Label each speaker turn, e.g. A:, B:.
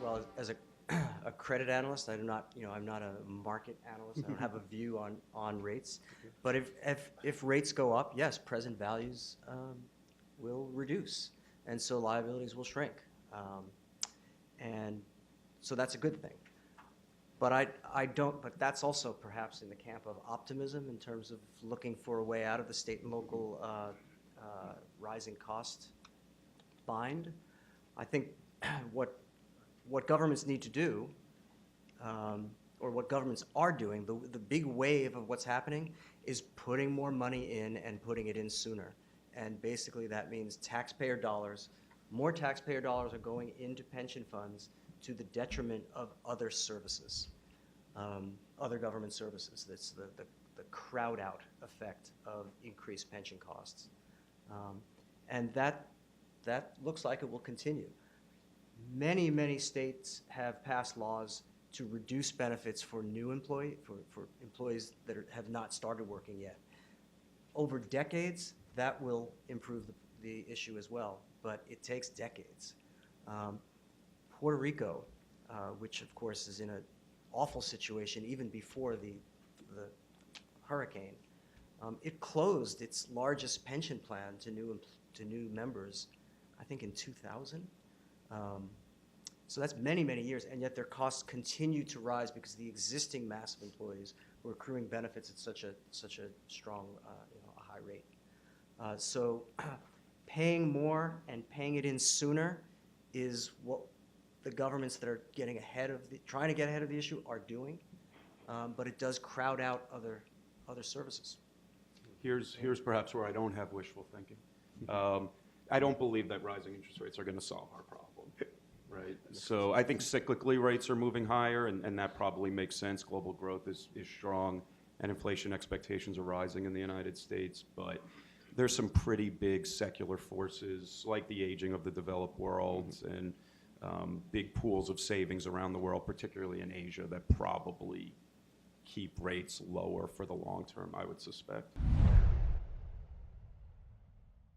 A: Well, as a credit analyst, I do not, I'm not a market analyst. I don't have a view on rates. But if rates go up, yes, present values will reduce, and so liabilities will shrink. And so that's a good thing. But I don't. But that's also perhaps in the camp of optimism in terms of looking for a way out of the state and local rising cost bind. I think what governments need to do, or what governments are doing, the big wave of what's happening is putting more money in and putting it in sooner. And basically that means taxpayer dollars, more taxpayer dollars are going into pension funds to the detriment of other services, other government services. That's the crowd out effect of increased pension costs. And that looks like it will continue. Many, many states have passed laws to reduce benefits for new employees that have not started working yet. Over decades, that will improve the issue as well, but it takes decades. Puerto Rico, which of course is in an awful situation even before the hurricane, it closed its largest pension plan to new members, I think in 2000. So that's many, many years, and yet their costs continue to rise because the existing mass of employees were accruing benefits at such a strong, a high rate. So paying more and paying it in sooner is what the governments that are trying to get ahead of the issue are doing, but it does crowd out other services.
B: Here's perhaps where I don't have wishful thinking. I don't believe that rising interest rates are going to solve our problem, right? So I think cyclically rates are moving higher, and that probably makes sense. Global growth is strong, and inflation expectations are rising in the United States, but there's some pretty big secular forces like the aging of the developed world and big pools of savings around the world, particularly in Asia, that probably keep rates lower for the long term, I would suspect.